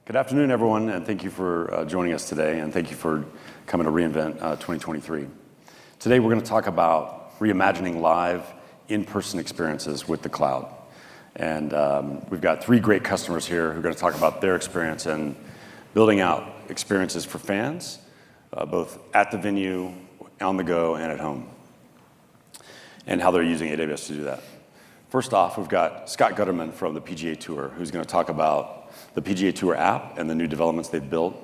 Good afternoon, everyone, and thank you for joining us today, and thank you for coming to reInvent 2023. Today, we're going to talk about reimagining live in-person experiences with the cloud. And we've got three great customers here who are going to talk about their experience in building out experiences for fans, both at the venue, on the go, and at home, and how they're using AWS to do that. First off, we've got Scott Gutterman from the PGA Tour, who's going to talk about the PGA Tour app and the new developments they've built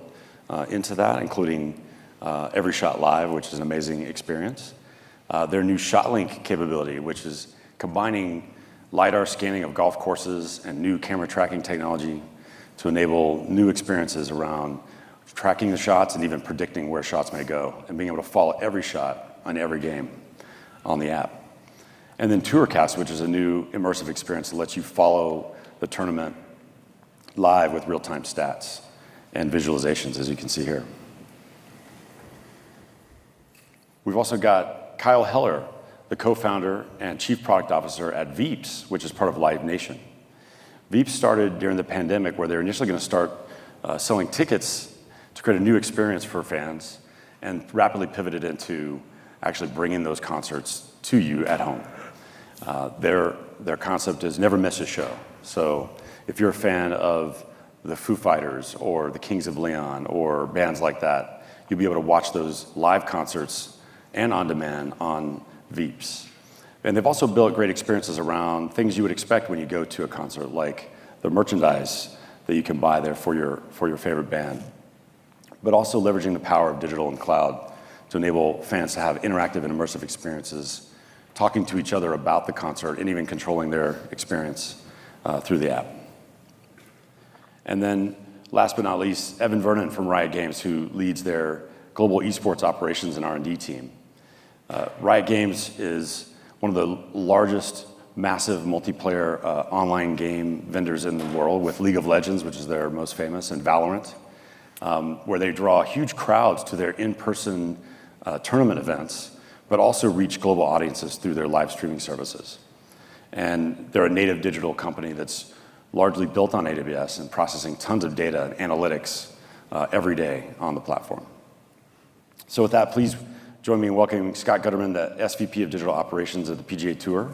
into that, including Every Shot Live, which is an amazing experience. Their new ShotLink capability, which is combining LiDAR scanning of golf courses and new camera tracking technology to enable new experiences around tracking the shots and even predicting where shots may go and being able to follow every shot on every game on the app. And then TourCast, which is a new immersive experience that lets you follow the tournament live with real-time stats and visualizations, as you can see here. We've also got Kyle Heller, the co-founder and chief product officer at Veeps, which is part of Live Nation. Veeps started during the pandemic, where they were initially going to start selling tickets to create a new experience for fans, and rapidly pivoted into actually bringing those concerts to you at home. Their concept is never miss a show. So if you're a fan of the Foo Fighters or the Kings of Leon or bands like that, you'll be able to watch those live concerts and on demand on Veeps. And they've also built great experiences around things you would expect when you go to a concert, like the merchandise that you can buy there for your favorite band, but also leveraging the power of digital and cloud to enable fans to have interactive and immersive experiences, talking to each other about the concert and even controlling their experience through the app. And then, last but not least, Evan Vernon from Riot Games, who leads their global esports operations and R&D team. Riot Games is one of the largest, massive multiplayer online game vendors in the world, with League of Legends, which is their most famous, and Valorant, where they draw huge crowds to their in-person tournament events, but also reach global audiences through their live streaming services. And they're a native digital company that's largely built on AWS and processing tons of data and analytics every day on the platform. So with that, please join me in welcoming Scott Gutterman, the SVP of Digital Operations at the PGA Tour,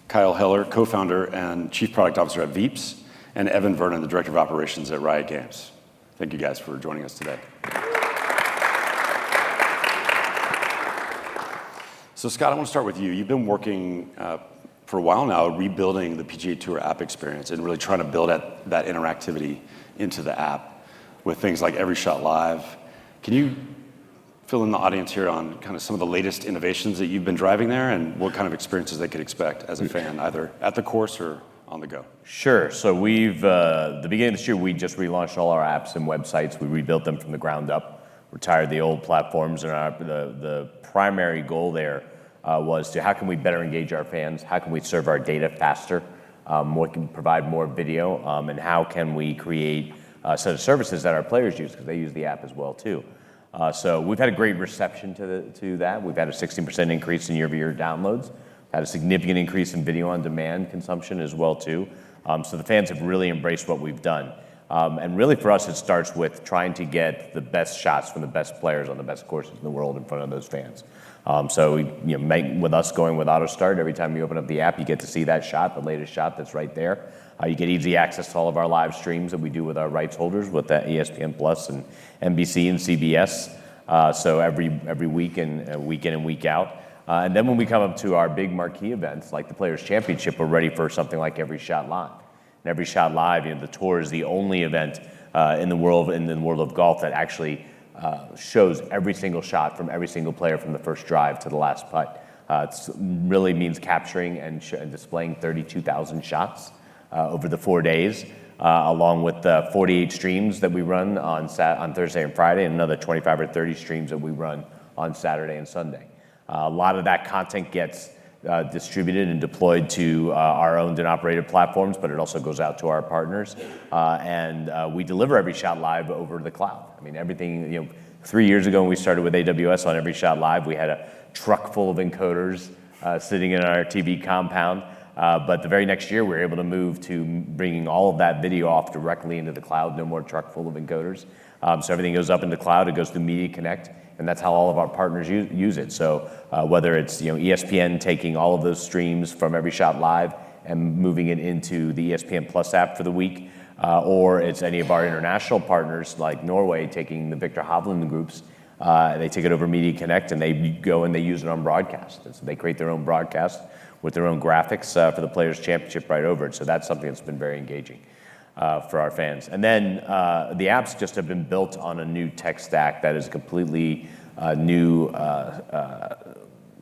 Kyle Heller, co-founder and chief product officer at Veeps, and Evan Vernon, the director of operations at Riot Games. Thank you guys for joining us today. So Scott, I want to start with you. You've been working for a while now, rebuilding the PGA Tour app experience and really trying to build that interactivity into the app with things like Every Shot Live. Can you fill in the audience here on kind of some of the latest innovations that you've been driving there and what kind of experiences they could expect as a fan, either at the course or on the go? Sure. So we've, the beginning of this year, we just relaunched all our apps and websites. We rebuilt them from the ground up, retired the old platforms, and the primary goal there was to how can we better engage our fans, how can we serve our data faster, what can provide more video, and how can we create a set of services that our players use, because they use the app as well too. So we've had a great reception to that. We've had a 16% increase in year-over-year downloads, had a significant increase in video on demand consumption as well too. So the fans have really embraced what we've done. And really for us, it starts with trying to get the best shots from the best players on the best courses in the world in front of those fans. So with us going with auto start, every time you open up the app, you get to see that shot, the latest shot that's right there. You get easy access to all of our live streams that we do with our rights holders, with the ESPN Plus and NBC and CBS. So every week and week in and week out. And then when we come up to our big marquee events, like the Players Championship, we're ready for something like Every Shot Live. And Every Shot Live, the tour is the only event in the world of golf that actually shows every single shot from every single player from the first drive to the last putt. It really means capturing and displaying 32,000 shots over the 4 days, along with the 48 streams that we run on Thursday and Friday, and another 25 or 30 streams that we run on Saturday and Sunday. A lot of that content gets distributed and deployed to our owned and operated platforms, but it also goes out to our partners. And we deliver Every Shot Live over the cloud. I mean, everything, 3 years ago when we started with AWS on Every Shot Live, we had a truck full of encoders sitting in our TV compound. But the very next year, we were able to move to bringing all of that video off directly into the cloud, no more truck full of encoders. So everything goes up into the cloud, it goes through Media Connect, and that's how all of our partners use it. So whether it's ESPN taking all of those streams from every shot live and moving it into the ESPN Plus app for the week, or it's any of our international partners like Norway taking the Victor Hovland groups, they take it over Media Connect and they go and they use it on broadcast. And so they create their own broadcast with their own graphics for the Players' Championship right over it. So that's something that's been very engaging for our fans. And then the apps just have been built on a new tech stack that is a completely new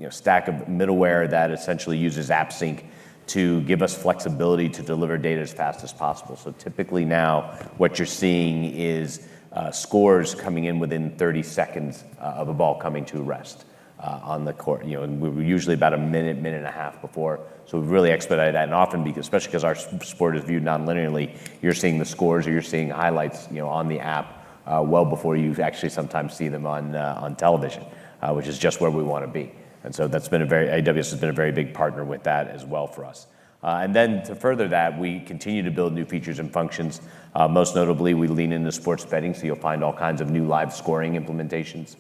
stack of middleware that essentially uses AppSync to give us flexibility to deliver data as fast as possible. So typically now what you're seeing is scores coming in within 30 seconds of a ball coming to rest on the court. And we were usually about a minute and a half before. So we've really expedited that, and often, especially because our sport is viewed non-linearly, you're seeing the scores or you're seeing highlights, on the app well before you actually sometimes see them on television, which is just where we want to be. And so that's been AWS has been a very big partner with that as well for us. And then to further that, we continue to build new features and functions. Most notably, we lean into sports betting, so you'll find all kinds of new live scoring implementations.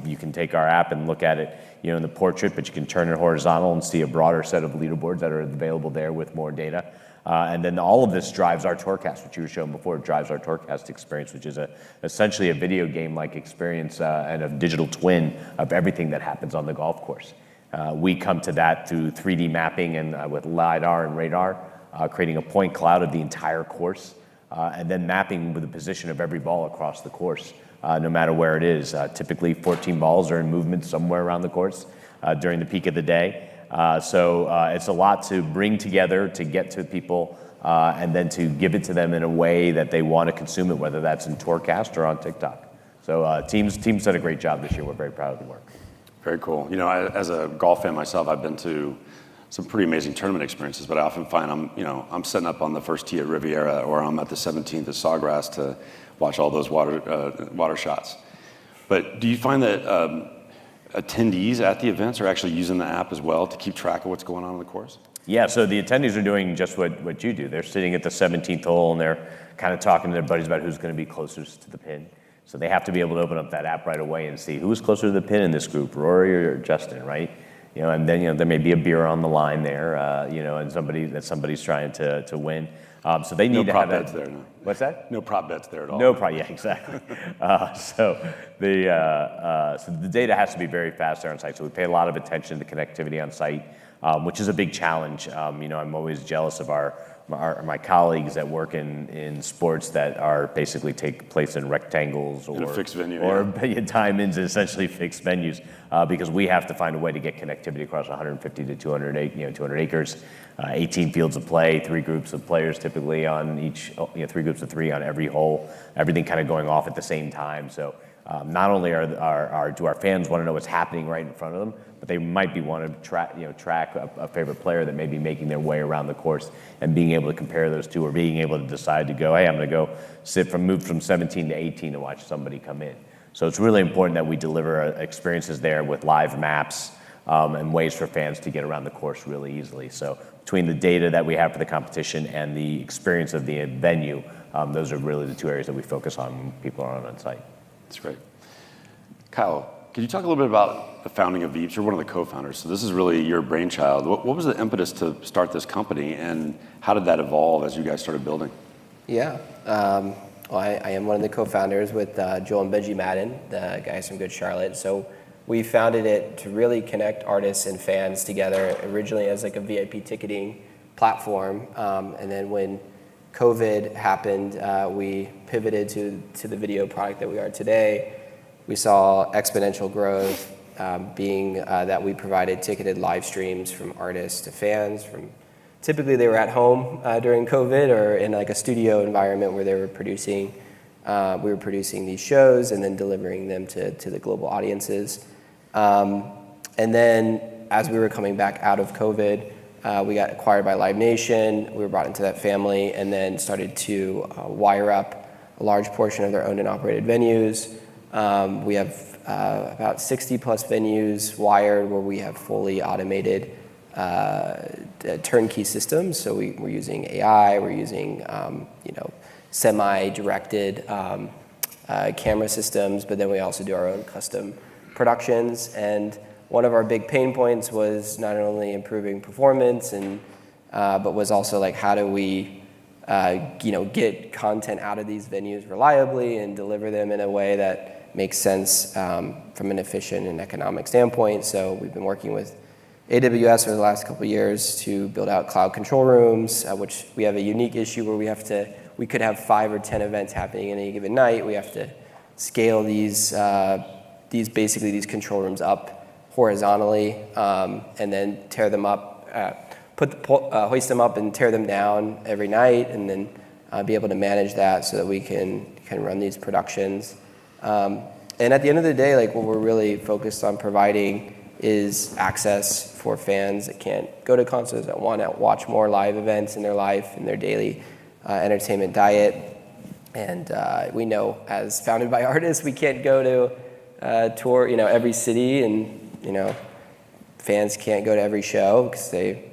You can take our app and look at it, in the portrait, but you can turn it horizontal and see a broader set of leaderboards that are available there with more data. And then all of this drives our Tourcast, which you were showing before. It drives our Tourcast experience, which is essentially a video game-like experience and a digital twin of everything that happens on the golf course. We come to that through 3D mapping and with LiDAR and radar, creating a point cloud of the entire course, and then mapping with the position of every ball across the course, no matter where it is. Typically 14 balls are in movement somewhere around the course during the peak of the day. So it's a lot to bring together to get to people and then to give it to them in a way that they want to consume it, whether that's in Tourcast or on TikTok. So teams did a great job this year. We're very proud of the work. Very cool. As a golf fan myself, I've been to some pretty amazing tournament experiences, but I often find I'm setting up on the first tee at Riviera, or I'm at the 17th at Sawgrass to watch all those water shots. But do you find that attendees at the events are actually using the app as well to keep track of what's going on the course? Yeah, so the attendees are doing just what you do. They're sitting at the 17th hole and they're kind of talking to their buddies about who's going to be closest to the pin. So they have to be able to open up that app right away and see who's closer to the pin in this group, Rory or Justin, right? And then there may be a beer on the line there, and somebody's trying to win. So they need to have that. No prop bets there, no. What's that? No prop bets there at all. Yeah, exactly. So the data has to be very fast there on site. So we pay a lot of attention to connectivity on site, which is a big challenge. I'm always jealous of my colleagues that work in sports that are basically take place in rectangles or in a fixed venue, diamonds, essentially fixed venues, because we have to find a way to get connectivity across 150 to 200 acres, 18 fields of play, 3 groups of players typically on each, 3 groups of 3 on every hole, everything kind of going off at the same time. So not only do our fans want to know what's happening right in front of them, but they might want to track a favorite player that may be making their way around the course, and being able to compare those two, or being able to decide to go, hey, I'm going to go move from 17 to 18 and watch somebody come in. So it's really important that we deliver experiences there with live maps and ways for fans to get around the course really easily. So between the data that we have for the competition and the experience of the venue, those are really the 2 areas that we focus on when people are on site. That's great. Kyle, could you talk a little bit about the founding of Veeps? You're one of the co-founders, so this is really your brainchild. What was the impetus to start this company, and how did that evolve as you guys started building? Yeah, well, I am one of the co-founders with Joel and Benji Madden, the guys from Good Charlotte. So we founded it to really connect artists and fans together, originally as like a VIP ticketing platform, and then when COVID happened, we pivoted to the video product that we are today. We saw exponential growth, being that we provided ticketed live streams from artists to fans. Typically they were at home during COVID, or in like a studio environment where they were producing. We were producing these shows and then delivering them to the global audiences. And then as we were coming back out of COVID, we got acquired by Live Nation. We were brought into that family, and then started to wire up a large portion of their owned and operated venues. We have about 60 plus venues wired, where we have fully automated turnkey systems. So we're using AI, we're using semi-directed camera systems, but then we also do our own custom productions. And one of our big pain points was not only improving performance but was also like, how do we get content out of these venues reliably and deliver them in a way that makes sense from an efficient and economic standpoint. So we've been working with AWS for the last couple of years to build out cloud control rooms, which we have a unique issue where we could have 5 or 10 events happening in any given night. We have to scale these control rooms up horizontally and then tear them up, hoist them up and tear them down every night, and then be able to manage that so that we can run these productions. And at the end of the day, like, what we're really focused on providing is access for fans that can't go to concerts, that want to watch more live events in their life, in their daily entertainment diet. And we know, as founded by artists, we can't go to tour, every city, and fans can't go to every show because they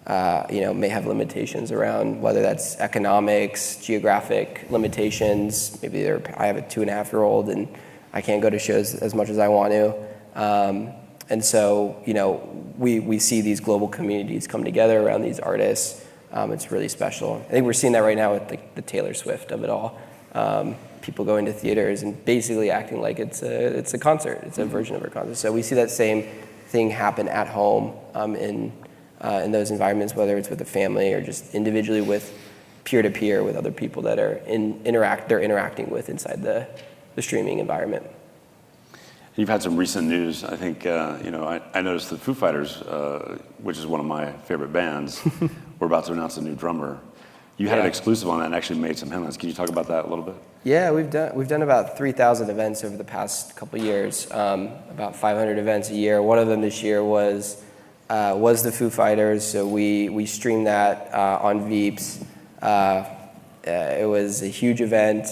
may have limitations around whether that's economics, geographic limitations. Maybe I have a 2.5-year-old and I can't go to shows as much as I want to. And so, we see these global communities come together around these artists. It's really special. I think we're seeing that right now with the Taylor Swift of it all. People going to theaters and basically acting like it's a concert. It's a version of a concert. So we see that same thing happen at home in those environments, whether it's with a family or just individually with peer-to-peer with other people that are they're interacting with inside the streaming environment. You've had some recent news. I think, I noticed the Foo Fighters, which is one of my favorite bands, we're about to announce a new drummer. You had an exclusive on that and actually made some headlines. Can you talk about that a little bit? Yeah, we've done about 3,000 events over the past couple of years, about 500 events a year. One of them this year was the Foo Fighters, so we streamed that on Veeps. It was a huge event.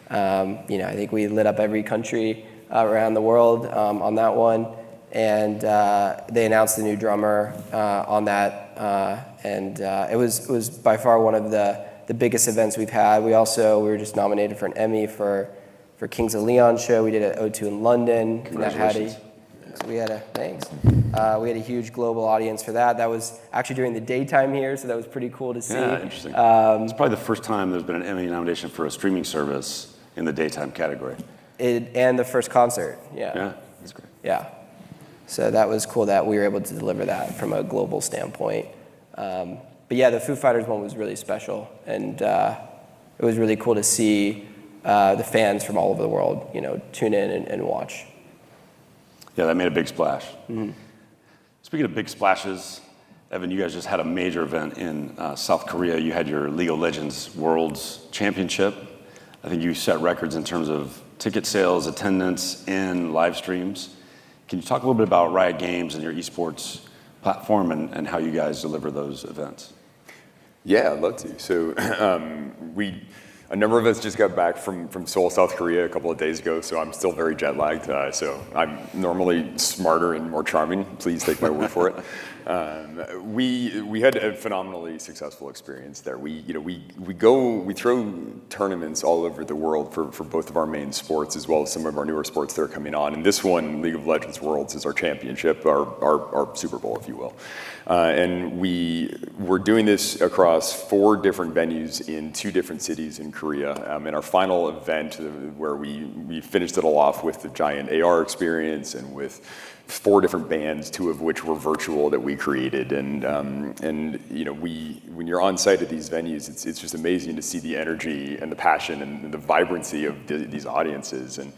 I think we lit up every country around the world on that one, and they announced the new drummer on that, and it was by far one of the biggest events we've had. We were just nominated for an Emmy for Kings of Leon show. We did it at O2 in London. Congratulations. We had a huge global audience for that. That was actually during the daytime here, so that was pretty cool to see. Yeah, interesting. It's probably the first time there's been an Emmy nomination for a streaming service in the daytime category. And the first concert, yeah. Yeah, that's great. Yeah. So that was cool that we were able to deliver that from a global standpoint. But yeah, the Foo Fighters one was really special, and it was really cool to see the fans from all over the world, tune in and watch. Yeah, that made a big splash. Mm-hmm. Speaking of big splashes, Evan, you guys just had a major event in South Korea. You had your League of Legends Worlds Championship. I think you set records in terms of ticket sales, attendance, and live streams. Can you talk a little bit about Riot Games and your esports platform and how you guys deliver those events? Yeah, I'd love to. So a number of us just got back from Seoul, South Korea a couple of days ago, so I'm still very jet lagged. So I'm normally smarter and more charming. Please take my word for it. We had a phenomenally successful experience there. We throw tournaments all over the world for both of our main sports as well as some of our newer sports that are coming on. And this one, League of Legends Worlds, is our championship, our Super Bowl, if you will. And we're doing this across 4 different venues in 2 different cities in Korea. In our final event, where we finished it all off with the giant AR experience and with 4 different bands, 2 of which were virtual that we created. And when you're on site at these venues, it's just amazing to see the energy and the passion and the vibrancy of these audiences. And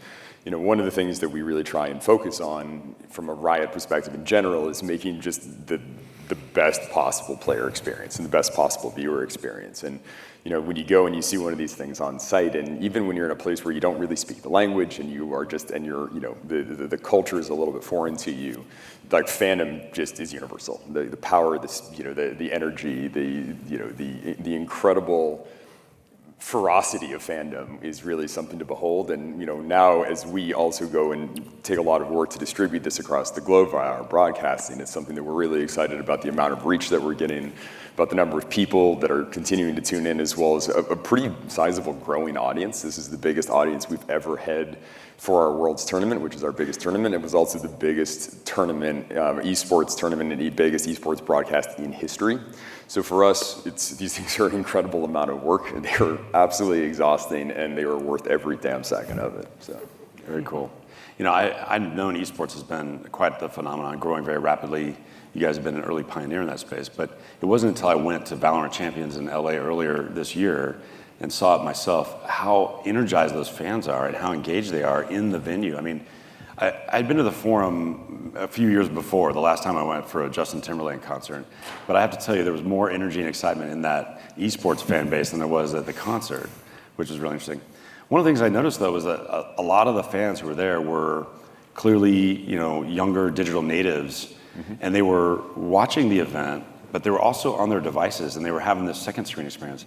one of the things that we really try and focus on from a Riot perspective in general is making just the best possible player experience and the best possible viewer experience. And when you go and you see one of these things on site, and even when you're in a place where you don't really speak the language and the culture is a little bit foreign to you, like fandom just is universal. The power, the energy, the incredible ferocity of fandom is really something to behold. And now as we also go and take a lot of work to distribute this across the globe via our broadcasting, it's something that we're really excited about, the amount of reach that we're getting, about the number of people that are continuing to tune in, as well as a pretty sizable growing audience. This is the biggest audience we've ever had for our Worlds tournament, which is our biggest tournament. It was also the biggest tournament, esports tournament, and the biggest esports broadcast in history. So for us, these things are an incredible amount of work. They were absolutely exhausting, and they were worth every damn second of it. So very cool. I've known esports has been quite the phenomenon, growing very rapidly. You guys have been an early pioneer in that space, but it wasn't until I went to Valorant Champions in LA earlier this year and saw it myself how energized those fans are and how engaged they are in the venue. I mean, I'd been to the Forum a few years before, the last time I went for a Justin Timberlake concert, but I have to tell you there was more energy and excitement in that esports fan base than there was at the concert, which was really interesting. One of the things I noticed though was that a lot of the fans who were there were clearly, younger digital natives, and they were watching the event, but they were also on their devices and they were having this second screen experience.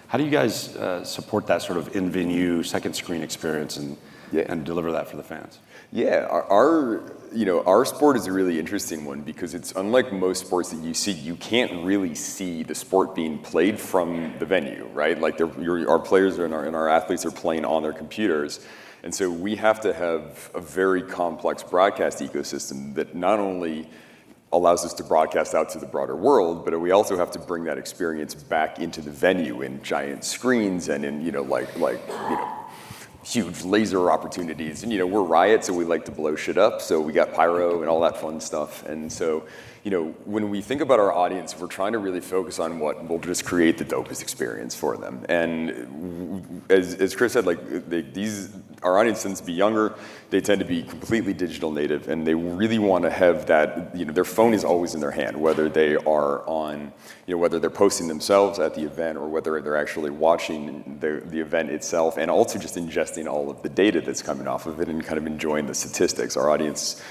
How do you guys support that sort of in-venue second screen experience and deliver that for the fans? Yeah, our sport is a really interesting one because it's unlike most sports that you see. You can't really see the sport being played from the venue, right? Like our players and our athletes are playing on their computers. And so we have to have a very complex broadcast ecosystem that not only allows us to broadcast out to the broader world, but we also have to bring that experience back into the venue in giant screens and in huge laser opportunities. And we're Riot, so we like to blow shit up. So we got pyro and all that fun stuff. And so when we think about our audience, we're trying to really focus on what will just create the dopest experience for them. And as Chris said, our audience tends to be younger. They tend to be completely digital native, and they really want to have that. Their phone is always in their hand, whether they are on, whether they're posting themselves at the event or whether they're actually watching the event itself, and also just ingesting all of the data that's coming off of it and kind of enjoying the statistics. Our audience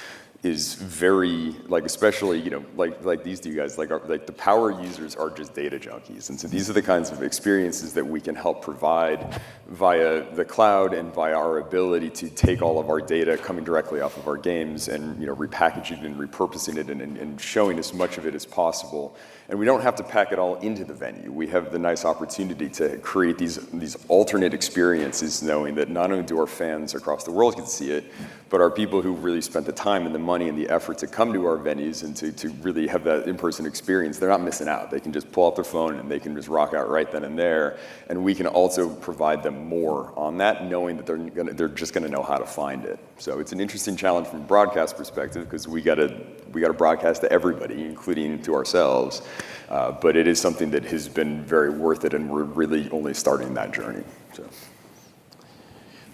is very, especially, like these two guys, the power users are just data junkies. And so these are the kinds of experiences that we can help provide via the cloud and via our ability to take all of our data coming directly off of our games and, repackaging it and repurposing it and showing as much of it as possible. And we don't have to pack it all into the venue. We have the nice opportunity to create these alternate experiences, knowing that not only do our fans across the world get to see it, but our people who really spent the time and the money and the effort to come to our venues and to really have that in-person experience, they're not missing out. They can just pull out their phone and they can just rock out right then and there. And we can also provide them more on that, knowing that they're just gonna know how to find it. So it's an interesting challenge from a broadcast perspective because we gotta broadcast to everybody, including to ourselves. But it is something that has been very worth it, and we're really only starting that journey. So.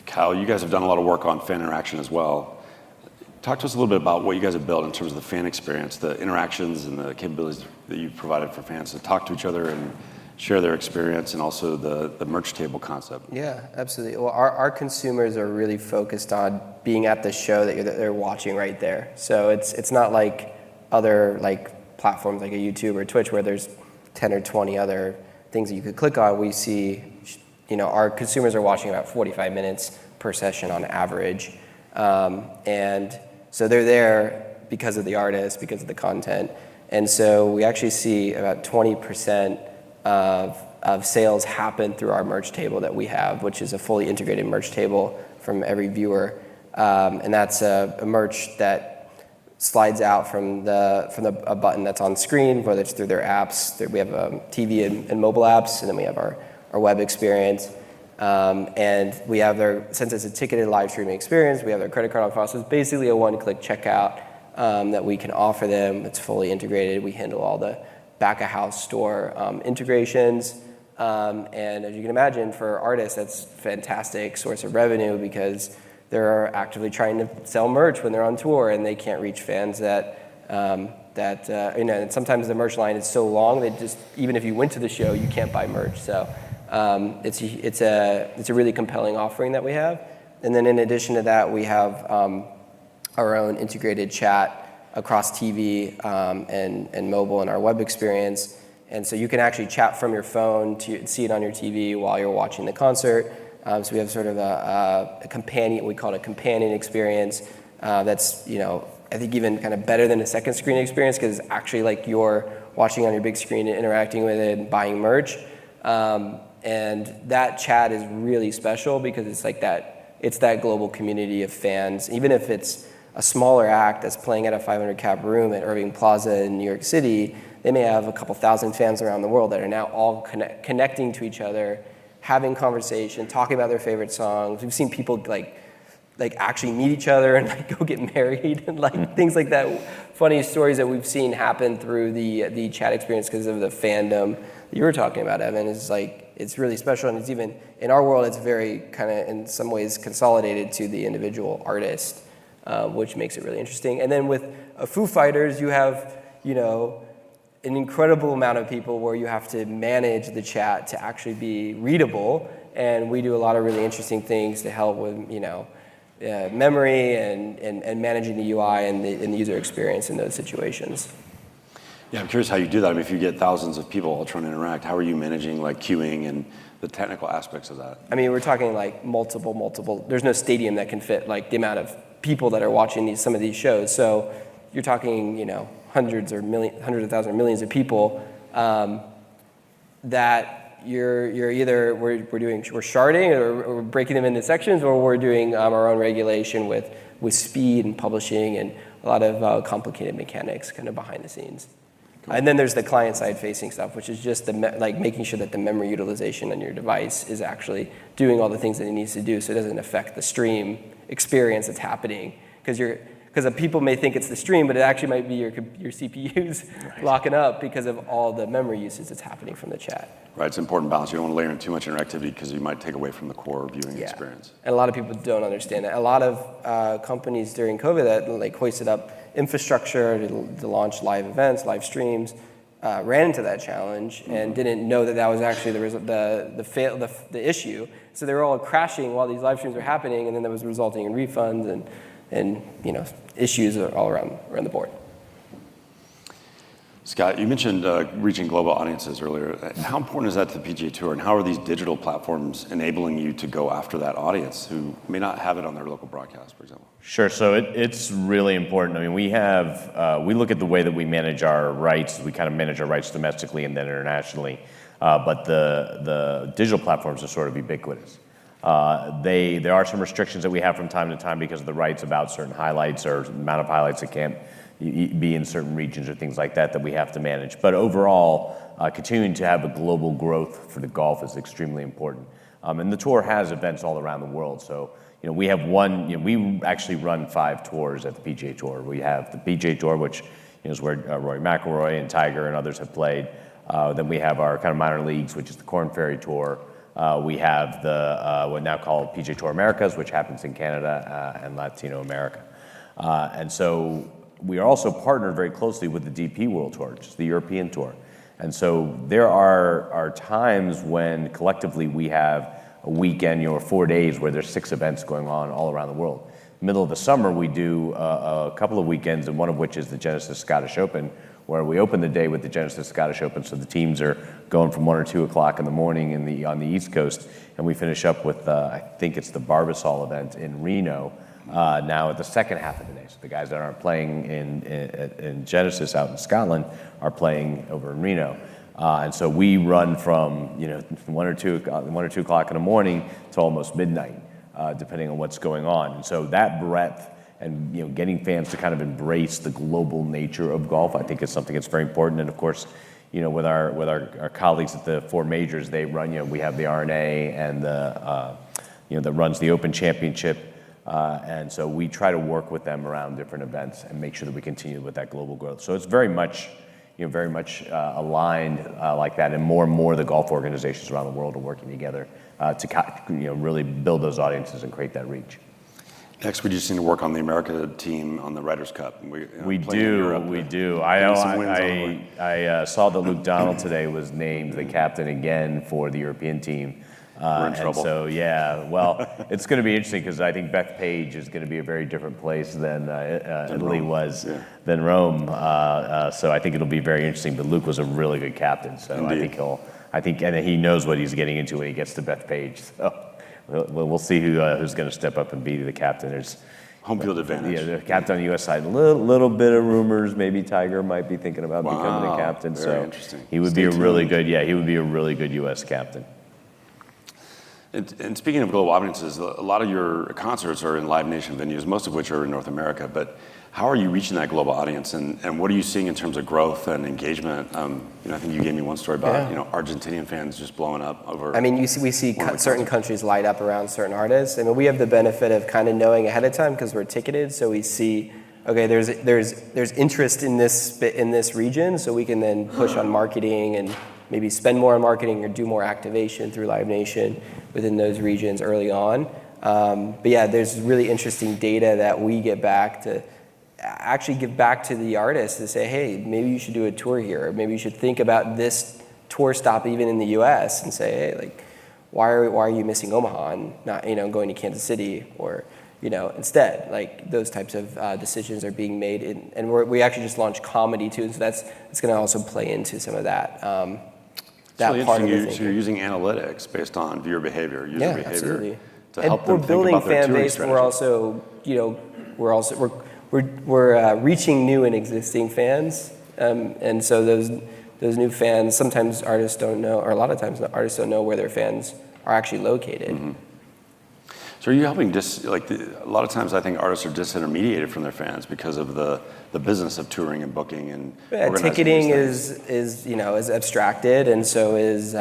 Kyle, you guys have done a lot of work on fan interaction as well. Talk to us a little bit about what you guys have built in terms of the fan experience, the interactions and the capabilities that you've provided for fans to talk to each other and share their experience, and also the merch table concept. Yeah, absolutely. Well, our consumers are really focused on being at the show that they're watching right there. So it's not like other platforms like a YouTube or Twitch where there's 10 or 20 other things that you could click on. We see, our consumers are watching about 45 minutes per session on average. And so they're there because of the artist, because of the content. And so we actually see about 20% of sales happen through our merch table that we have, which is a fully integrated merch table from every viewer. And that's a merch that slides out from a button that's on screen, whether it's through their apps. We have TV and mobile apps, and then we have our web experience. And we have since it's a ticketed live streaming experience, we have their credit card on file. So it's basically a one-click checkout that we can offer them. It's fully integrated. We handle all the back-of-house store integrations. And as you can imagine, for artists, that's a fantastic source of revenue because they're actively trying to sell merch when they're on tour, and they can't reach fans and sometimes the merch line is so long that just even if you went to the show, you can't buy merch. So it's a really compelling offering that we have. And then in addition to that, we have our own integrated chat across TV and mobile in our web experience. And so you can actually chat from your phone to see it on your TV while you're watching the concert. So we have sort of a companion, we call it a companion experience that's, I think even kind of better than a second screen experience because it's actually like you're watching on your big screen and interacting with it and buying merch. And that chat is really special because it's like it's that global community of fans. Even if it's a smaller act that's playing at a 500 cap room at Irving Plaza in New York City, they may have a couple thousand fans around the world that are now all connecting to each other, having conversation, talking about their favorite songs. We've seen people like actually meet each other and like go get married and like things like that. Funny stories that we've seen happen through the chat experience because of the fandom that you were talking about, Evan. Is like it's really special, and it's even in our world, it's very kind of in some ways consolidated to the individual artist, which makes it really interesting. And then with Foo Fighters, you have an incredible amount of people where you have to manage the chat to actually be readable, and we do a lot of really interesting things to help with memory and managing the UI and the user experience in those situations. Yeah, I'm curious how you do that. I mean, if you get thousands of people all trying to interact, how are you managing like queuing and the technical aspects of that? I mean, we're talking like multiple. There's no stadium that can fit like the amount of people that are watching some of these shows. So you're talking, hundreds of thousands or millions of people that you're either we're sharding or we're breaking them into sections, or we're doing our own regulation with speed and publishing and a lot of complicated mechanics kind of behind the scenes. Cool. And then there's the client-side facing stuff, which is just making sure that the memory utilization on your device is actually doing all the things that it needs to do, so it doesn't affect the stream experience that's happening. Because people may think it's the stream, but it actually might be your CPUs locking up because of all the memory usage that's happening from the chat. Right, it's an important balance. You don't want to layer in too much interactivity because you might take away from the core viewing experience. And a lot of people don't understand that. A lot of companies during COVID that hoisted up infrastructure to launch live events, live streams, ran into that challenge and didn't know that was actually the issue. So they were all crashing while these live streams were happening, and then that was resulting in refunds and issues all around the board. Scott, you mentioned reaching global audiences earlier. How important is that to the PGA Tour, and how are these digital platforms enabling you to go after that audience who may not have it on their local broadcast, for example? Sure. So it's really important. I mean, we look at the way that we manage our rights. We kind of manage our rights domestically and then internationally. But the digital platforms are sort of ubiquitous. There are some restrictions that we have from time to time because of the rights about certain highlights or amount of highlights that can't be in certain regions or things like that we have to manage. But overall, continuing to have a global growth for the golf is extremely important. And the tour has events all around the world. So, we have we actually run 5 tours at the PGA Tour. We have the PGA Tour, which is where Rory McIlroy and Tiger and others have played. Then we have our kind of minor leagues, which is the Korn Ferry Tour. We have the what now called PGA Tour Americas, which happens in Canada and Latino America. And so we are also partnered very closely with the DP World Tour, which is the European Tour. And so there are times when collectively we have a weekend or 4 days where there's 6 events going on all around the world. Middle of the summer, we do a couple of weekends, and one of which is the Genesis Scottish Open, where we open the day with the Genesis Scottish Open, so the teams are going from 1 or 2 o'clock in the morning on the East Coast, and we finish up with, I think it's the Barbasol event in Reno, now at the second half of the day. So the guys that aren't playing in Genesis out in Scotland are playing over in Reno. And so we run from 1 or 2 o'clock in the morning to almost midnight, depending on what's going on. And so that breadth and getting fans to kind of embrace the global nature of golf, I think is something that's very important. And of course, with our colleagues at the 4 majors, they run. We have the RNA and that runs the Open Championship, and so we try to work with them around different events and make sure that we continue with that global growth. So it's very much aligned like that, and more the golf organizations around the world are working together to really build those audiences and create that reach. Next, we just need to work on the America team on the Ryder Cup. We do. I saw that Luke Donald today was named the captain again for the European team. We're in trouble. And so, yeah, well, it's going to be interesting because I think Bethpage is going to be a very different place than Italy was than Rome. So I think it'll be very interesting. But Luke was a really good captain, so Indeed. I think, and he knows what he's getting into when he gets to Bethpage. So we'll see who's going to step up and be the captain. There's Home field advantage. Yeah, the captain on the U.S. side. Little bit of rumors. Maybe Tiger might be thinking about becoming the captain. Very So interesting. he would Stay be a really tuned. good. Yeah, he would be a really good U.S. captain. And speaking of global audiences, a lot of your concerts are in Live Nation venues, most of which are in North America. But how are you reaching that global audience, and what are you seeing in terms of growth and engagement? I think you gave me one story about Argentinian fans just blowing up over. I mean, we see certain countries light up around certain artists. I mean, we have the benefit of kind of knowing ahead of time because we're ticketed, so we see, okay, there's interest in this region, so we can then push on marketing and maybe spend more on marketing or do more activation through Live Nation within those regions early on. But yeah, there's really interesting data that we get back to actually give back to the artists to say, hey, maybe you should do a tour here. Or maybe you should think about this tour stop even in the US and say, hey, like, why are you missing Omaha and not, going to Kansas City or, instead, like those types of decisions are being made. And we actually just launched comedy too. So that's going to also play into some of that. That really part of interesting. the So you're using analytics based on viewer behavior, user behavior, absolutely. to And help them we're think building about their fan touring base. strategy. We're reaching new and existing fans, and so those new fans. Sometimes artists don't know, or a lot of times artists don't know where their fans are actually located. Mm-hmm. So are you helping a lot of times I think artists are disintermediated from their fans because of the business of touring and booking and organizing Ticketing these things. is abstracted, and so is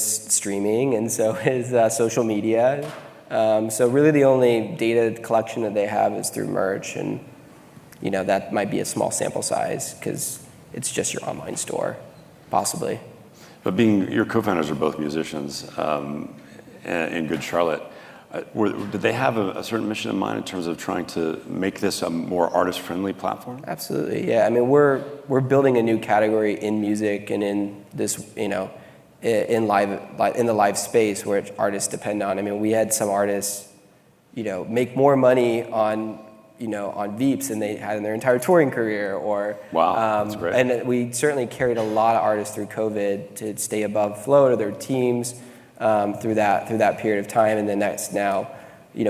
streaming, and so is social media. So really the only data collection that they have is through merch, and that might be a small sample size because it's just your online store, possibly. But your co-founders are both musicians in Good Charlotte. Did they have a certain mission in mind in terms of trying to make this a more artist-friendly platform? Absolutely, yeah. I mean, we're building a new category in music and in this, in the live space where artists depend on. I mean, we had some artists, make more money on Veeps than they had in their entire touring career. Or wow, that's great. And we certainly carried a lot of artists through COVID to stay above float or their teams. Through that period of time, and then that's now,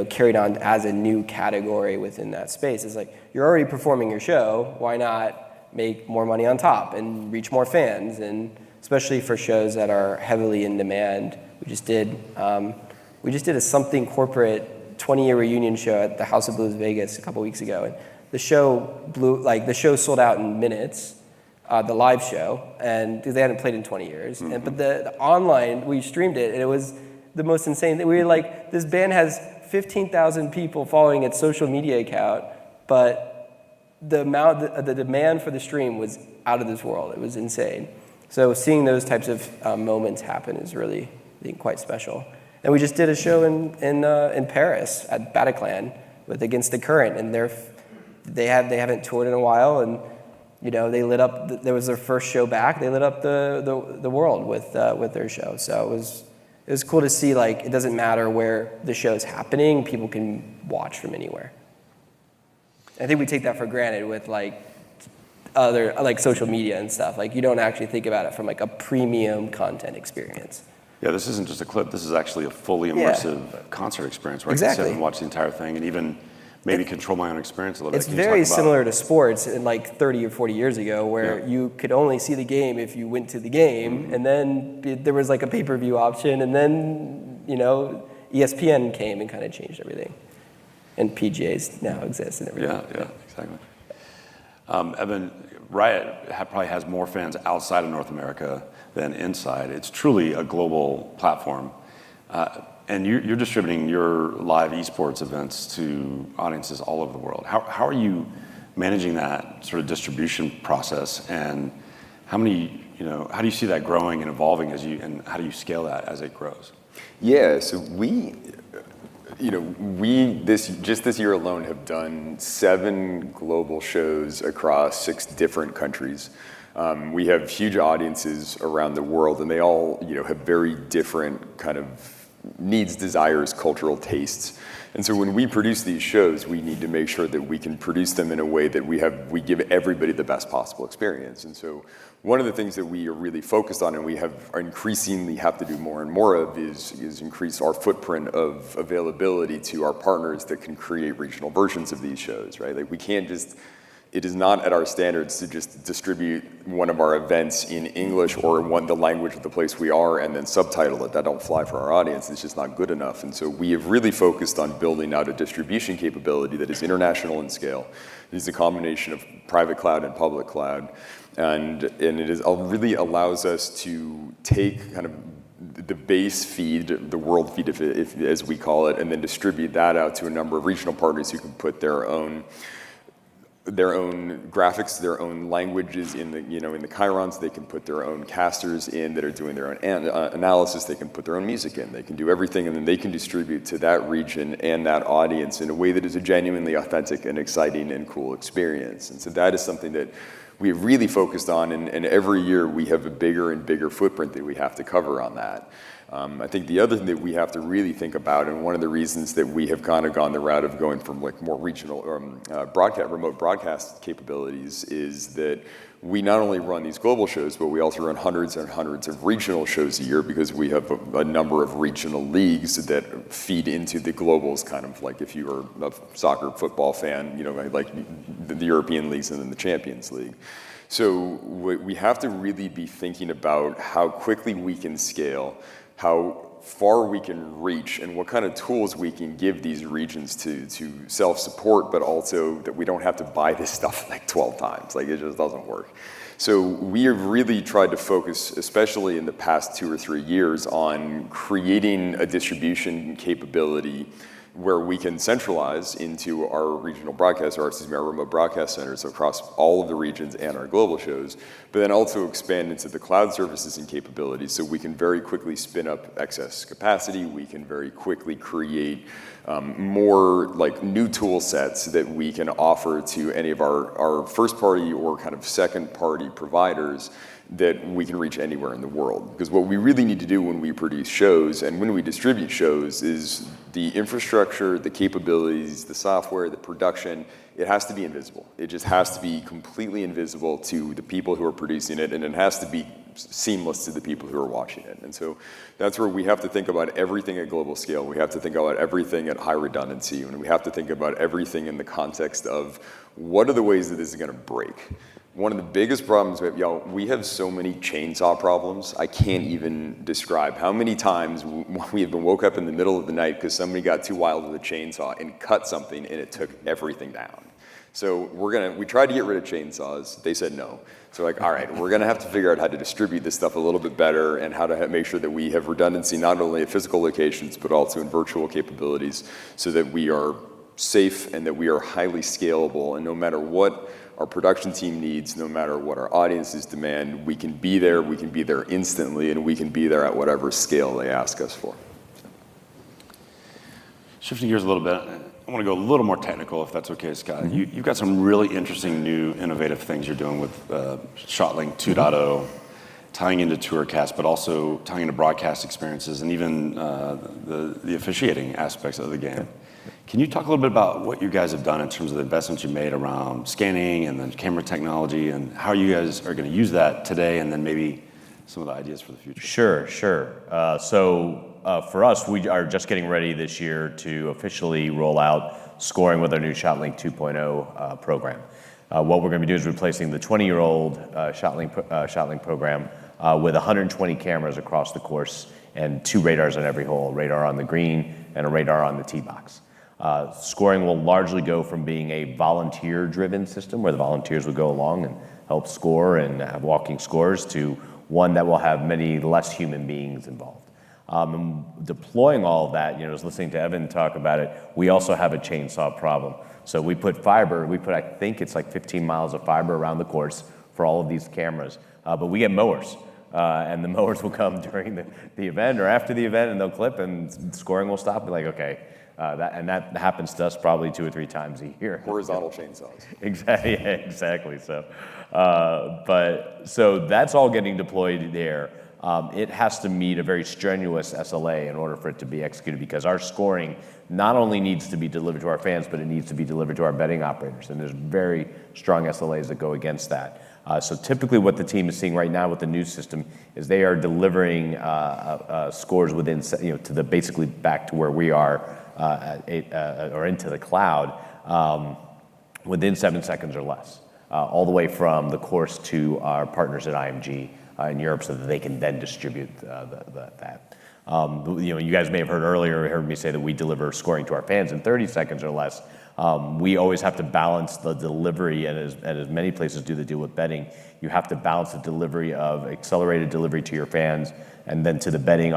carried on as a new category within that space. It's like, you're already performing your show, why not make more money on top and reach more fans? And especially for shows that are heavily in demand. We just did a something corporate 20-year reunion show at the House of Blues Vegas a couple weeks ago, and the show sold out in minutes. The live show, and they hadn't played in 20 years. Mm-hmm. But the online, we streamed it, and it was the most insane thing. We were like, this band has 15,000 people following its social media account, but the demand for the stream was out of this world. It was insane. So seeing those types of moments happen is really, I think, quite special. And we just did a show in Paris at Bataclan with Against the Current, and they haven't toured in a while, and they lit up. There was their first show back. They lit up the world with their show. So it was cool to see. Like, it doesn't matter where the show's happening; people can watch from anywhere. I think we take that for granted with other social media and stuff. Like, you don't actually think about it from a premium content experience. Yeah, this isn't just a clip. This is actually a fully immersive concert experience where I can sit and watch the entire thing and even maybe control my own experience a little bit. It's very similar to sports in 30 or 40 years ago where you could only see the game if you went to the game, mm-hmm. and then there was a pay-per-view option, and then ESPN came and kind of changed everything. And PGAs now exist and everything. Yeah, exactly. Evan, Riot probably has more fans outside of North America than inside. It's truly a global platform. And you're distributing your live esports events to audiences all over the world. How are you managing that sort of distribution process, and how do you see that growing and evolving and how do you scale that as it grows? Yeah, so we this year alone have done 7 global shows across 6 different countries. We have huge audiences around the world, and they all, have very different kind of needs, desires, cultural tastes. And so when we produce these shows, we need to make sure that we can produce them in a way that we give everybody the best possible experience. And so one of the things that we are really focused on, and we increasingly have to do more and more of, is increase our footprint of availability to our partners that can create regional versions of these shows, right? Like, we can't just, it is not at our standards to just distribute one of our events in English or the language of the place we are and then subtitle it. That don't fly for our audience. It's just not good enough. And so we have really focused on building out a distribution capability that is international in scale. It is a combination of private cloud and public cloud. And it really allows us to take kind of the base feed, the world feed, if as we call it, and then distribute that out to a number of regional partners who can put their own graphics, their own languages in the chyrons. They can put their own casters in that are doing their own analysis. They can put their own music in. They can do everything, and then they can distribute to that region and that audience in a way that is a genuinely authentic and exciting and cool experience. And so that is something that we have really focused on, and every year we have a bigger and bigger footprint that we have to cover on that. I think the other thing that we have to really think about, and one of the reasons that we have kind of gone the route of going from like more regional remote broadcast capabilities, is that we not only run these global shows, but we also run hundreds and hundreds of regional shows a year, because we have a number of regional leagues that feed into the globals, kind of like if you are a soccer football fan, like the European leagues and then the Champions League. So we have to really be thinking about how quickly we can scale, how far we can reach, and what kind of tools we can give these regions to self-support, but also that we don't have to buy this stuff like 12 times. Like, it just doesn't work. So we have really tried to focus, especially in the past 2 or 3 years, on creating a distribution capability where we can centralize into our regional broadcast, our remote broadcast centers across all of the regions and our global shows, but then also expand into the cloud services and capabilities, so we can very quickly spin up excess capacity. We can very quickly create more like new tool sets that we can offer to any of our first party or kind of second party providers that we can reach anywhere in the world. Because what we really need to do when we produce shows and when we distribute shows is the infrastructure, the capabilities, the software, the production, it has to be invisible. It just has to be completely invisible to the people who are producing it, and it has to be seamless to the people who are watching it. And so that's where we have to think about everything at global scale. We have to think about everything at high redundancy, and we have to think about everything in the context of what are the ways that this is going to break. One of the biggest problems we have so many chainsaw problems. I can't even describe how many times we have been woke up in the middle of the night because somebody got too wild with a chainsaw and cut something, and it took everything down. So we tried to get rid of chainsaws. They said no. So all right, we're gonna have to figure out how to distribute this stuff a little bit better, and how to make sure that we have redundancy not only at physical locations but also in virtual capabilities, so that we are safe and that we are highly scalable, and no matter what our production team needs, no matter what our audiences demand, we can be there instantly, and we can be there at whatever scale they ask us for. Shifting gears a little bit, I want to go a little more technical, if that's okay, Scott. Mm-hmm. You've got some really interesting new innovative things you're doing with ShotLink 2.0, tying into TourCast, but also tying into broadcast experiences, and even the officiating aspects of the game. Okay. Can you talk a little bit about what you guys have done in terms of the investments you made around scanning and then camera technology, and how you guys are going to use that today, and then maybe some of the ideas for the future? Sure. For us, we are just getting ready this year to officially roll out scoring with our new ShotLink 2.0 program. What we're going to be doing is replacing the 20-year-old ShotLink program with 120 cameras across the course and 2 radars on every hole, a radar on the green and a radar on the tee box. Scoring will largely go from being a volunteer-driven system where the volunteers would go along and help score and have walking scores, to one that will have many less human beings involved. And deploying all of that, I was listening to Evan talk about it, we also have a chainsaw problem. So we put I think it's like 15 miles of fiber around the course for all of these cameras, but we get mowers. and the mowers will come during the event or after the event, and they'll clip, and scoring will stop. Be like, okay, that happens to us probably 2 or 3 times a year. Horizontal chainsaws. Exactly. Yeah, exactly. So, so that's all getting deployed there. It has to meet a very strenuous SLA in order for it to be executed, because our scoring not only needs to be delivered to our fans, but it needs to be delivered to our betting operators, and there's very strong SLAs that go against that. So typically what the team is seeing right now with the new system is they are delivering scores within, to the basically back to where we are, or into the cloud, within 7 seconds or less, all the way from the course to our partners at IMG in Europe, so that they can then distribute that. You guys may have heard me say that we deliver scoring to our fans in 30 seconds or less. We always have to balance the delivery, and as many places do that deal with betting, you have to balance the delivery of accelerated delivery to your fans and then to the betting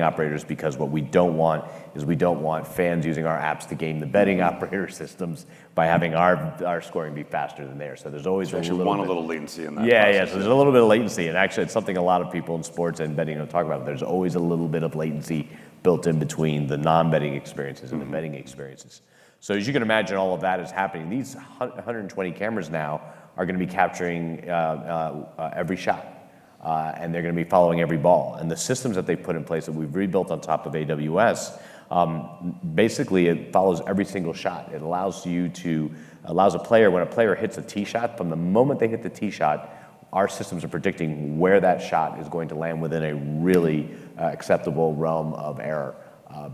operators, because what we don't want is we don't want fans using our apps to game the betting operator systems by having our scoring be faster than theirs. So there's always a little latency in that. Yeah. So there's a little bit of latency, and actually it's something a lot of people in sports and betting don't talk about. There's always a little bit of latency built in between the non-betting experiences and the betting experiences. So as you can imagine, all of that is happening. These 120 cameras now are going to be capturing every shot, and they're going to be following every ball. And the systems that they've put in place that we've rebuilt on top of AWS, basically it follows every single shot. It allows a player, when a player hits a tee shot, from the moment they hit the tee shot, our systems are predicting where that shot is going to land within a really acceptable realm of error.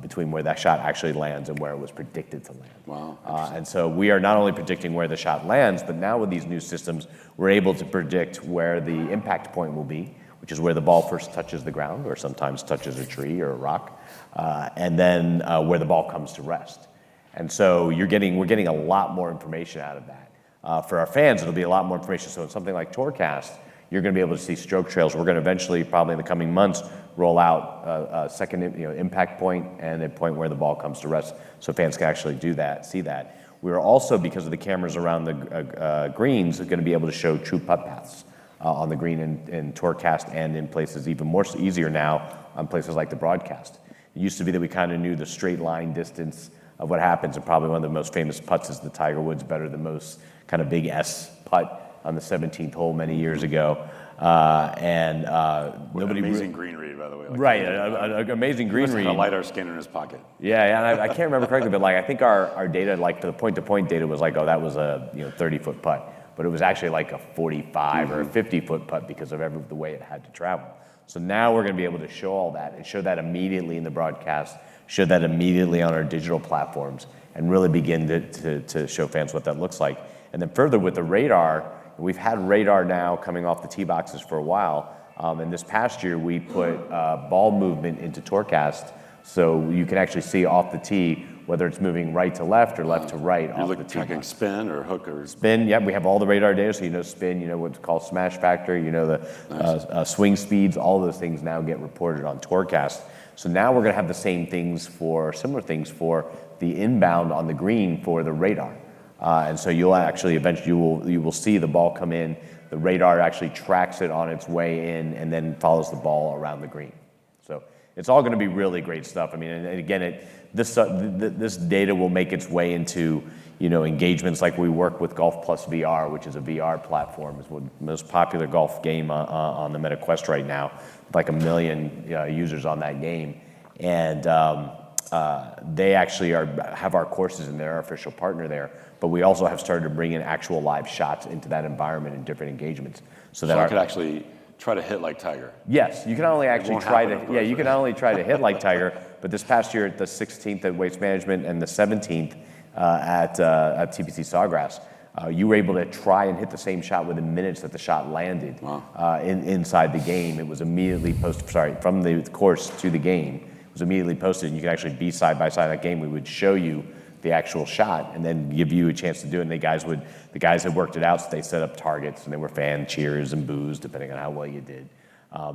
Between where that shot actually lands and where it was predicted to land. Wow. And so we are not only predicting where the shot lands, but now with these new systems, we're able to predict where the impact point will be, which is where the ball first touches the ground or sometimes touches a tree or a rock, and then where the ball comes to rest. And so we're getting a lot more information out of that. For our fans, it'll be a lot more information. So in something like Tourcast, you're going to be able to see stroke trails. We're going to eventually, probably in the coming months, roll out a second impact point and a point where the ball comes to rest, so fans can actually see that. We're also, because of the cameras around the greens, going to be able to show true putt paths on the green in Tourcast, and in places even more easier now on places like the broadcast. It used to be that we kind of knew the straight line distance of what happens, and probably one of the most famous putts is the Tiger Woods better than most kind of big S putt on the 17th hole many years ago. Nobody amazing green read, by the way. Right, an amazing green read. A LiDAR scanner in his pocket. Yeah, and I can't remember correctly, but I think our data, for the point-to-point data, was that was a 30-foot putt, but it was actually like a 45 or a 50-foot putt because of the way it had to travel. So now we're going to be able to show all that and show that immediately in the broadcast, show that immediately on our digital platforms, and really begin to show fans what that looks like. And then further with the radar. We've had radar now coming off the tee boxes for a while, and this past year we put ball movement into Tourcast, so you can actually see off the tee whether it's moving right to left or left to right off the tee box. Spin or hook or spin. Yeah, we have all the radar data, so you know spin, you know what's called smash factor, you know the swing speeds. All those things now get reported on Tourcast. So now we're going to have the similar things for the inbound on the green for the radar. And so you'll actually eventually you will see the ball come in. The radar actually tracks it on its way in and then follows the ball around the green. So it's all going to be really great stuff. I mean, and again, this data will make its way into engagements like we work with Golf Plus VR, which is a VR platform. It's the most popular golf game on the Meta Quest right now, like 1 million users on that game, and they actually have our courses in there, our official partner there. But we also have started to bring in actual live shots into that environment in different engagements, so that I could actually try to hit like Tiger. Yes, you can only actually try to. Yeah, you can only try to hit like Tiger. But this past year, at the 16th at Waste Management and the 17th at TPC Sawgrass, you were able to try and hit the same shot within minutes that the shot landed. Wow. Inside the game. It was immediately posted. From the course to the game, it was immediately posted, and you could actually be side by side that game. We would show you the actual shot and then give you a chance to do it. And the guys had worked it out, so they set up targets, and they were fan cheers and boos depending on how well you did.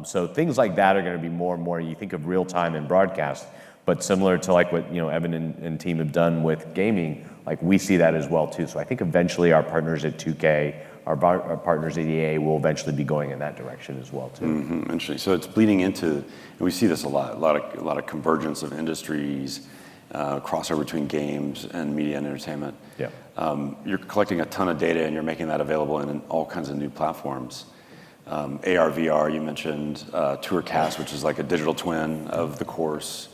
So things like that are going to be more and more. You think of real time in broadcast, but similar to what Evan and team have done with gaming, we see that as well too. So I think eventually our partners at 2K, our partners at EA will eventually be going in that direction as well too. Interesting. So it's bleeding into, and we see this a lot of convergence of industries, crossover between games and media and entertainment. Yeah. You're collecting a ton of data and you're making that available in all kinds of new platforms. AR, VR, you mentioned, Tourcast, which is like a digital twin of the course.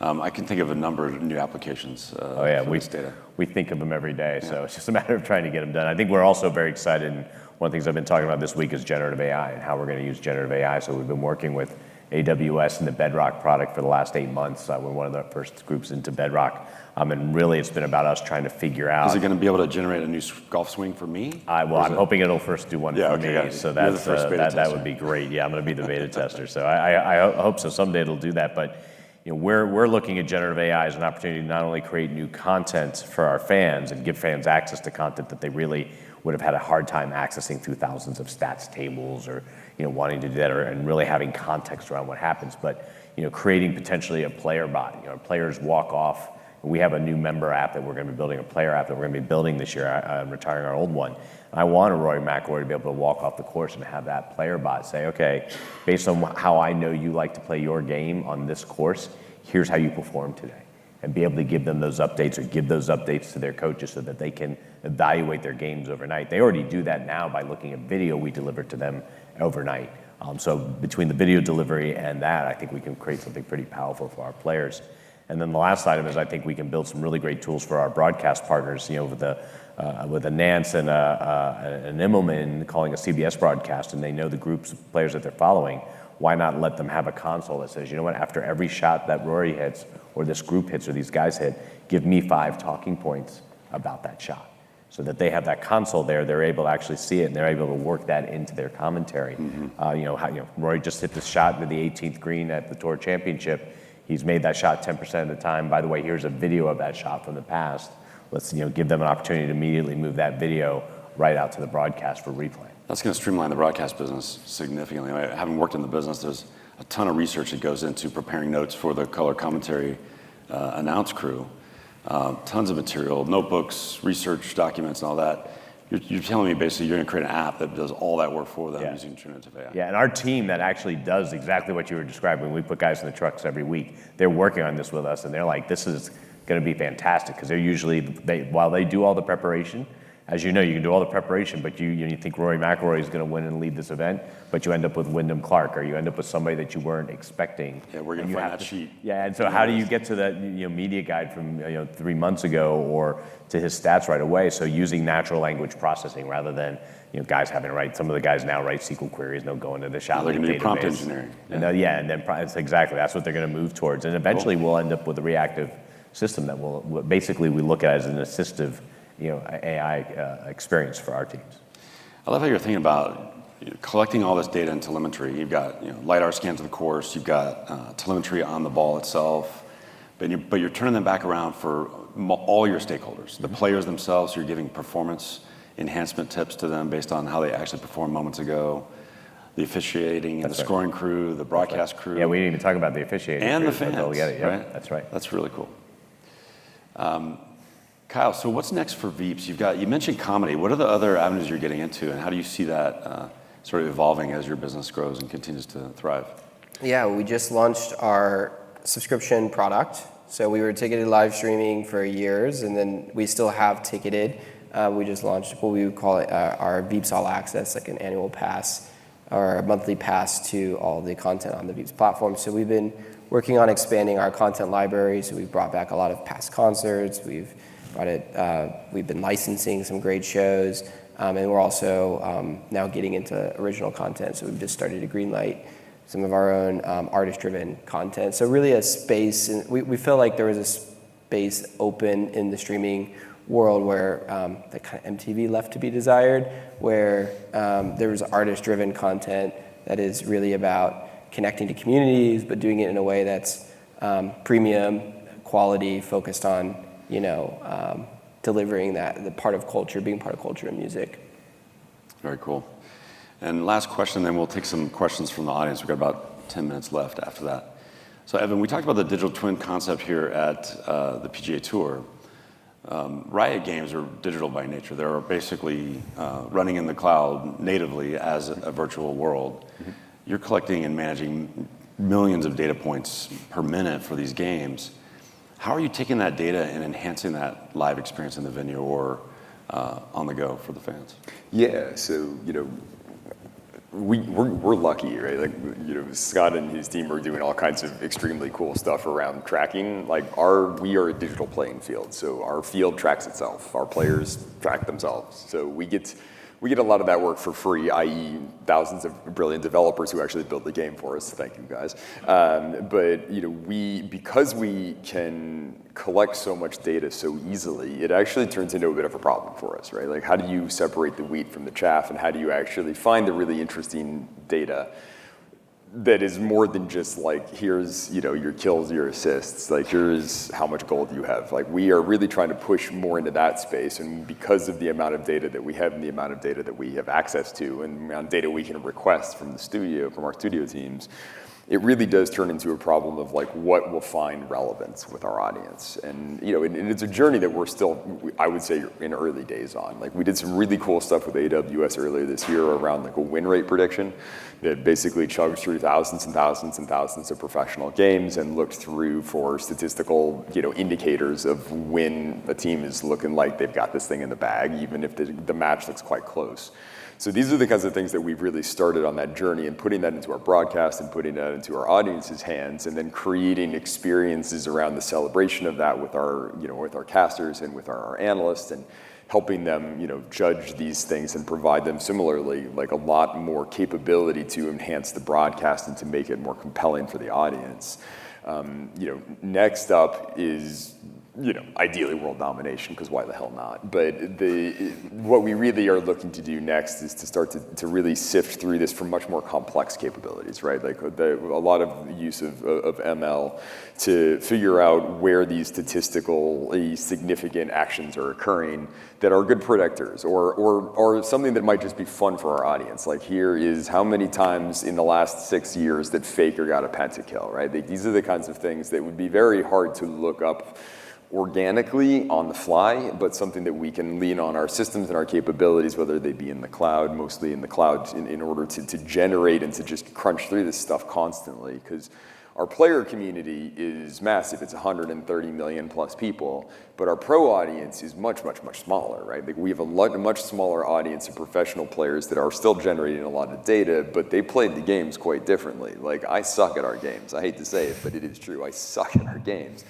I can think of a number of new applications for this data. We think of them every day, so it's just a matter of trying to get them done. I think we're also very excited, and one of the things I've been talking about this week is generative AI and how we're going to use generative AI. So we've been working with AWS and the Bedrock product for the last 8 months. We're one of the first groups into Bedrock. And really it's been about us trying to figure out. Is it going to be able to generate a new golf swing for me? I'm hoping it'll first do one for me. So that's, that would be great. Yeah, I'm going to be the beta tester. So I hope so. Someday it'll do that. But we're looking at generative AI as an opportunity to not only create new content for our fans and give fans access to content that they really would have had a hard time accessing through thousands of stats tables or wanting to do that and really having context around what happens, but creating potentially a player bot. Players walk off. We have a new member app that we're going to be building, a player app that we're going to be building this year. I'm retiring our old one. I want a Rory McIlroy to be able to walk off the course and have that player bot say, okay, based on how I know you like to play your game on this course, here's how you perform today. And be able to give them those updates or give those updates to their coaches so that they can evaluate their games overnight. They already do that now by looking at video we deliver to them overnight. So between the video delivery and that, I think we can create something pretty powerful for our players. And then the last item is I think we can build some really great tools for our broadcast partners, with a Nance and an Immelman calling a CBS broadcast, and they know the groups of players that they're following. Why not let them have a console that says, you know what, after every shot that Rory hits, or this group hits, or these guys hit, give me 5 talking points about that shot. So that they have that console there, they're able to actually see it, and they're able to work that into their commentary. Rory just hit this shot to the 18th green at the Tour Championship. He's made that shot 10% of the time. By the way, here's a video of that shot from the past. Let's give them an opportunity to immediately move that video right out to the broadcast for replay. That's going to streamline the broadcast business significantly. Having worked in the business, there's a ton of research that goes into preparing notes for the color commentary announce crew. Tons of material, notebooks, research documents, and all that. You're telling me basically you're going to create an app that does all that work for them using generative AI. Yeah, and our team that actually does exactly what you were describing. We put guys in the trucks every week. They're working on this with us, and they're like, this is going to be fantastic, because they're usually, while they do all the preparation, as you know, you can do all the preparation, but you think Rory McIlroy is going to win and lead this event, but you end up with Wyndham Clark, or you end up with somebody that you weren't expecting. Yeah, we're going to find that sheet. Yeah, and so how do you get to that media guide from 3 months ago, or to his stats right away? So using natural language processing rather than guys having to write. Some of the guys now write SQL queries, and they'll go into the shot database. They're going to do prompt engineering. And then it's exactly that's what they're going to move towards, and eventually we'll end up with a reactive system that will basically we look at as an assistive AI experience for our teams. I love how you're thinking about collecting all this data and telemetry. You've got LiDAR scans of the course, you've got telemetry on the ball itself, but you're turning them back around for all your stakeholders. The players themselves, you're giving performance enhancement tips to them based on how they actually performed moments ago. The officiating and the scoring crew, the broadcast crew. Yeah, we didn't even talk about the officiating and crew, the fans. Right? That's right. That's really cool. Kyle, so what's next for Veeps? You mentioned comedy. What are the other avenues you're getting into, and how do you see that sort of evolving as your business grows and continues to thrive? Yeah, we just launched our subscription product. So we were ticketed live streaming for years, and then we still have ticketed. We just launched what we would call it our Veeps All Access, like an annual pass or a monthly pass to all the content on the Veeps platform. So we've been working on expanding our content library. So we've brought back a lot of past concerts. We've been licensing some great shows, and we're also now getting into original content. So we've just started to greenlight some of our own artist-driven content. So really a space, and we feel like there was a space open in the streaming world where the kind of MTV left to be desired, where there was artist-driven content that is really about connecting to communities, but doing it in a way that's premium, quality, focused on delivering the part of culture, being part of culture and music. Very cool. And last question, then we'll take some questions from the audience. We've got about 10 minutes left after that. So Evan, we talked about the digital twin concept here at the PGA Tour. Riot games are digital by nature. They're basically running in the cloud natively as a virtual world. You're collecting and managing millions of data points per minute for these games. How are you taking that data and enhancing that live experience in the venue or on the go for the fans? Yeah, so, we're lucky, right? Like, Scott and his team are doing all kinds of extremely cool stuff around tracking. Like, we are a digital playing field, so our field tracks itself. Our players track themselves. So we get a lot of that work for free, i.e. thousands of brilliant developers who actually build the game for us. Thank you, guys. But because we can collect so much data so easily, it actually turns into a bit of a problem for us, right? Like, how do you separate the wheat from the chaff, and how do you actually find the really interesting data that is more than just like, here's your kills, your assists, like here's how much gold you have. Like, we are really trying to push more into that space, and because of the amount of data that we have and the amount of data that we have access to and the amount of data we can request from our studio teams, it really does turn into a problem of like what will find relevance with our audience. And and it's a journey that we're still, I would say, in early days on. Like, we did some really cool stuff with AWS earlier this year around like a win rate prediction that basically chugged through thousands and thousands and thousands of professional games and looked through for statistical indicators of when a team is looking like they've got this thing in the bag, even if the match looks quite close. So these are the kinds of things that we've really started on that journey, and putting that into our broadcast and putting that into our audience's hands, and then creating experiences around the celebration of that with our casters and with our analysts, and helping them judge these things and provide them similarly like a lot more capability to enhance the broadcast and to make it more compelling for the audience. Next up is ideally world domination, because why the hell not? But what we really are looking to do next is to start to really sift through this for much more complex capabilities, right? Like a lot of use of ML to figure out where these statistically significant actions are occurring that are good predictors, or something that might just be fun for our audience. Like, here is how many times in the last 6 years that Faker got a pentakill, right? These are the kinds of things that would be very hard to look up organically on the fly, but something that we can lean on our systems and our capabilities, whether they be in the cloud, mostly in the cloud, in order to generate and to just crunch through this stuff constantly. Because our player community is massive. It's 130 million plus people, but our pro audience is much, much, much smaller, right? Like, we have a much smaller audience of professional players that are still generating a lot of data, but they played the games quite differently. Like, I suck at our games. I hate to say it, but it is true. I suck at our games.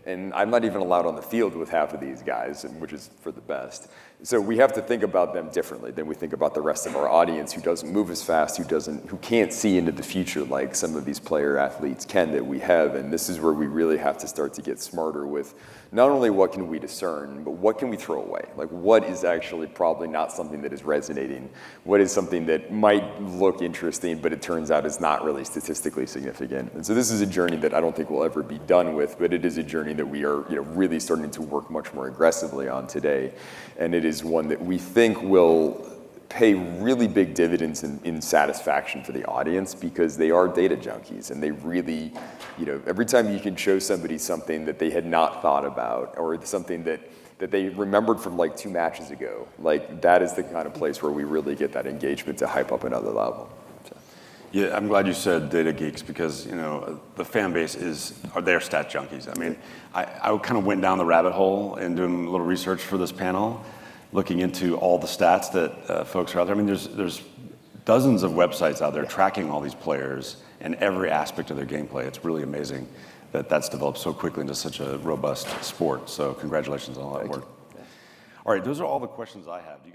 And I'm not even allowed on the field with half of these guys, which is for the best. So we have to think about them differently than we think about the rest of our audience, who doesn't move as fast, who can't see into the future like some of these player athletes can that we have. And this is where we really have to start to get smarter with not only what can we discern, but what can we throw away? Like, what is actually probably not something that is resonating? What is something that might look interesting, but it turns out is not really statistically significant? And so this is a journey that I don't think we'll ever be done with, but it is a journey that we are really starting to work much more aggressively on today. And it is one that we think will pay really big dividends in satisfaction for the audience, because they are data junkies, and they really, every time you can show somebody something that they had not thought about, or something that they remembered from like 2 matches ago, like, that is the kind of place where we really get that engagement to hype up another level. So. Yeah, I'm glad you said data geeks, because the fan base they're stat junkies. I mean, I kind of went down the rabbit hole and doing a little research for this panel, looking into all the stats that folks are out there. I mean, there's dozens of websites out there tracking all these players and every aspect of their gameplay. It's really amazing that that's developed so quickly into such a robust sport. So congratulations on all that work. All right, those are all the questions I have. Do you guys